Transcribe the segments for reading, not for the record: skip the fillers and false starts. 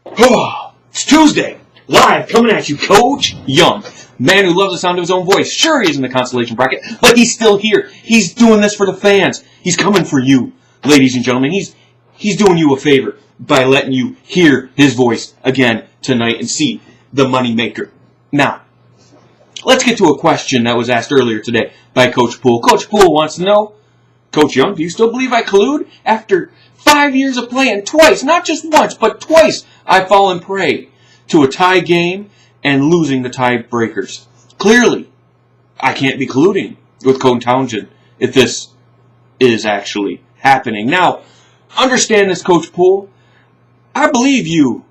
It's Tuesday, live coming at you, Coach Young. Man who loves the sound of his own voice. Sure, he is in the consolation bracket, but he's still here. He's doing this for the fans. He's coming for you, ladies and gentlemen. He's doing you a favor by letting you hear his voice again tonight and see the money maker. Now, let's get to a question that was asked earlier today by Coach Poole. Coach Poole wants to know, Coach Young, do you still believe I collude? After 5 years of playing twice, not just once, but twice, I've fallen prey to a tie game and losing the tiebreakers. Clearly, I can't be colluding with Coach Townsend if this is actually happening. Now, understand this, Coach Poole. I believe you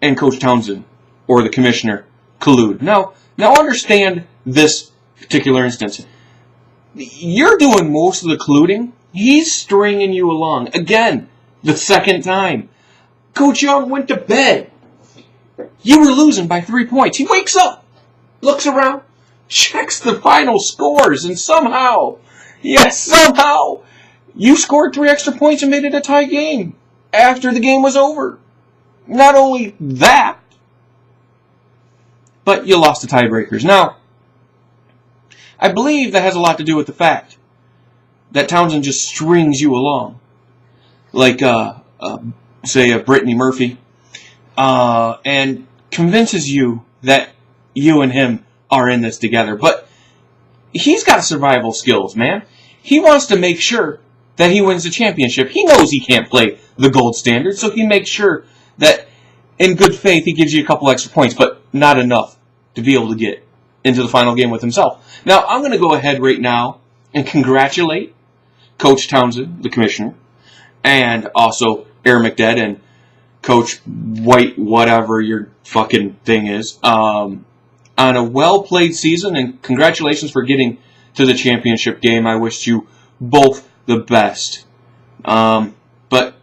and Coach Townsend, or the commissioner, collude. Now understand this particular instance. You're doing most of the colluding. He's stringing you along. Again, the second time. Coach Young went to bed. You were losing by 3 points. He wakes up, looks around, checks the final scores, and somehow, you scored 3 extra points and made it a tie game after the game was over. Not only that, but you lost the tiebreakers. Now, I believe that has a lot to do with the fact that Townsend just strings you along, like, say, a Brittany Murphy, and convinces you that you and him are in this together. But he's got survival skills, man. He wants to make sure that he wins the championship. He knows he can't play the gold standard, so he makes sure that in good faith he gives you a couple extra points, but not enough to be able to get into the final game with himself. Now, I'm going to go ahead right now and congratulate Coach Townsend, the commissioner, and also Aaron McDead and Coach White, whatever your fucking thing is, on a well-played season, and congratulations for getting to the championship game. I wish you both the best. But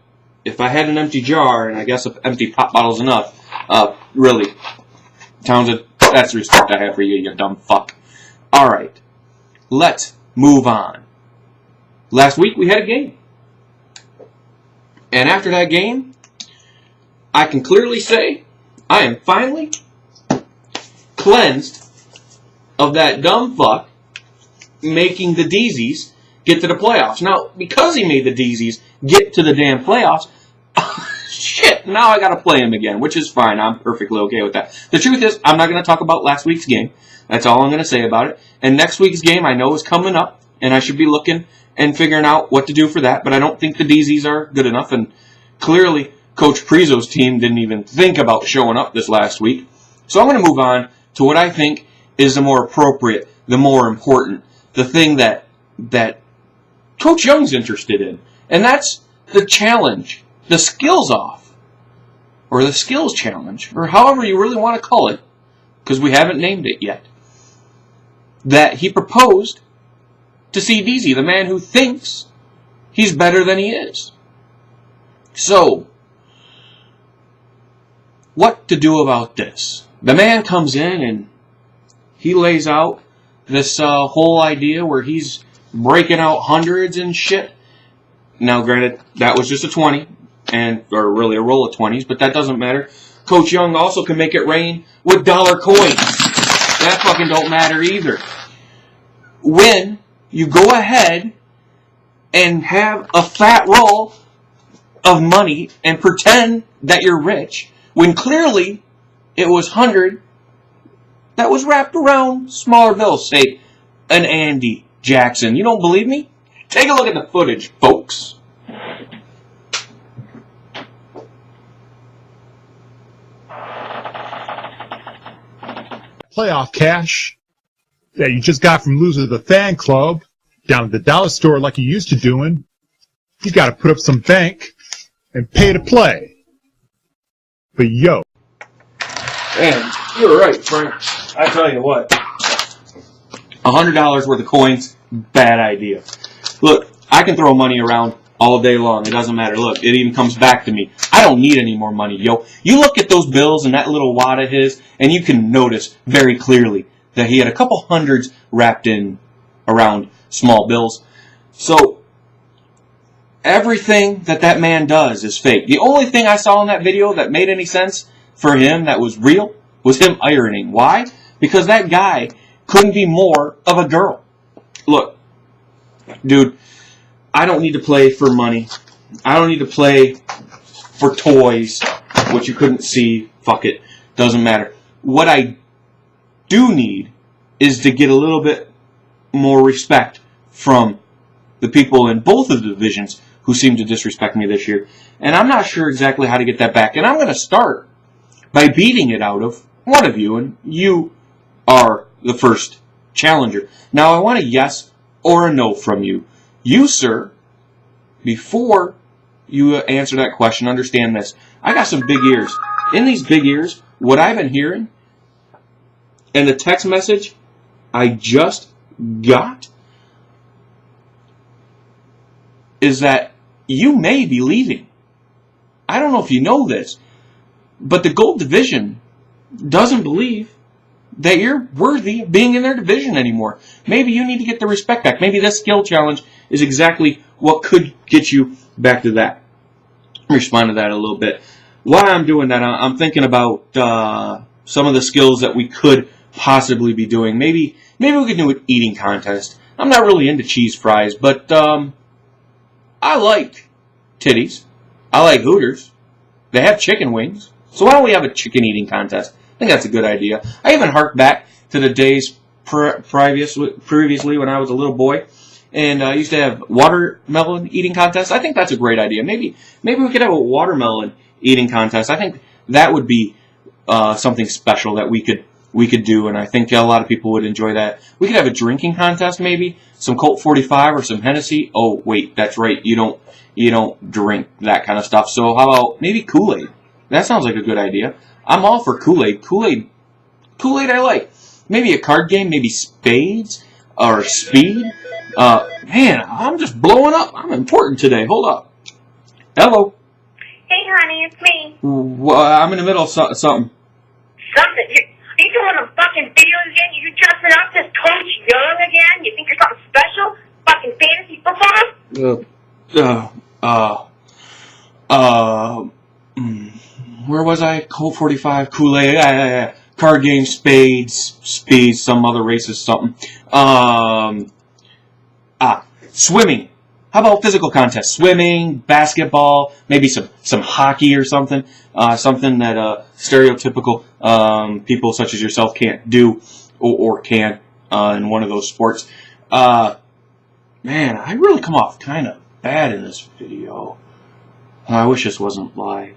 if I had an empty jar, and I guess if empty pop bottle's enough, really, Townsend, that's the respect I have for you, you dumb fuck. Alright, let's move on. Last week we had a game. And after that game, I can clearly say I am finally cleansed of that dumb fuck making the Deezys get to the playoffs. Now, because he made the Deezys get to the damn playoffs, shit, now I gotta play him again, which is fine. I'm perfectly okay with that. The truth is, I'm not gonna talk about last week's game. That's all I'm gonna say about it. And next week's game I know is coming up, and I should be looking and figuring out what to do for that, but I don't think the Deezys are good enough, and clearly Coach Prizo's team didn't even think about showing up this last week. So I'm going to move on to what I think is the more appropriate, the more important, the thing that Coach Young's interested in, and that's the challenge, the skills off, or the skills challenge, or however you really want to call it, because we haven't named it yet, that he proposed to C-Deezy, the man who thinks he's better than he is. So, what to do about this? The man comes in and he lays out this whole idea where he's breaking out hundreds and shit. Now, granted, that was just a 20, or really a roll of 20s, but that doesn't matter. Coach Young also can make it rain with dollar coins. That fucking don't matter either. When you go ahead and have a fat roll of money and pretend that you're rich, when clearly it was 100 that was wrapped around smaller bills, say an Andy Jackson. You don't believe me? Take a look at the footage, folks. Playoff cash that you just got from losing to the fan club down at the dollar store like you used to doing, you got to put up some bank and pay to play. But yo. And you're right, Frank. I tell you what. $100 worth of coins, bad idea. Look, I can throw money around all day long. It doesn't matter. Look, it even comes back to me. I don't need any more money, yo. You look at those bills and that little wad of his, and you can notice very clearly that he had a couple hundreds wrapped in around small bills. So, everything that man does is fake. The only thing I saw in that video that made any sense for him that was real was him ironing. Why? Because that guy couldn't be more of a girl. Look, dude, I don't need to play for money. I don't need to play for toys, which you couldn't see. Fuck it. Doesn't matter. What I do need is to get a little bit more respect from the people in both of the divisions who seem to disrespect me this year. And I'm not sure exactly how to get that back. And I'm going to start by beating it out of one of you, and you are the first challenger. Now, I want a yes or a no from you. You, sir, before you answer that question, understand this. I got some big ears. In these big ears, what I've been hearing and the text message I just got is that you may be leaving. I don't know if you know this, but the Gold Division doesn't believe that you're worthy of being in their division anymore. Maybe you need to get the respect back. Maybe this skill challenge is exactly what could get you back to that. Respond to that a little bit. While I'm doing that, I'm thinking about some of the skills that we could possibly be doing. Maybe we could do an eating contest. I'm not really into cheese fries, but I like titties. I like Hooters. They have chicken wings. So why don't we have a chicken eating contest? I think that's a good idea. I even hark back to the days previously when I was a little boy, and I used to have watermelon eating contests. I think that's a great idea. Maybe we could have a watermelon eating contest. I think that would be something special that we could do, and I think a lot of people would enjoy that. We could have a drinking contest, maybe some Colt 45 or some Hennessy. Oh wait, that's right. You don't drink that kind of stuff. So how about maybe Kool-Aid? That sounds like a good idea. I'm all for Kool-Aid. Kool-Aid I like. Maybe a card game, maybe Spades or Speed. Man, I'm just blowing up. I'm important today. Hold up. Hello. Hey, honey, it's me. I'm in the middle of something. Something? Are you doing a fucking video again? You dressing up as Coach Young again? You think you're something special? Fucking fantasy football? Where was I? Colt 45, Kool-Aid, card game, Spades, Speed, some other racist something. Swimming. How about physical contests? Swimming, basketball, maybe some hockey or something. Something that stereotypical people such as yourself can't do or can in one of those sports. Man, I really come off kind of bad in this video. I wish this wasn't live.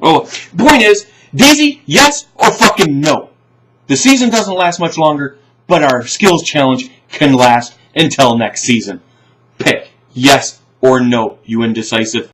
Oh, point is, Deezy, yes or fucking no. The season doesn't last much longer, but our skills challenge can last until next season. Pick yes or no, you indecisive.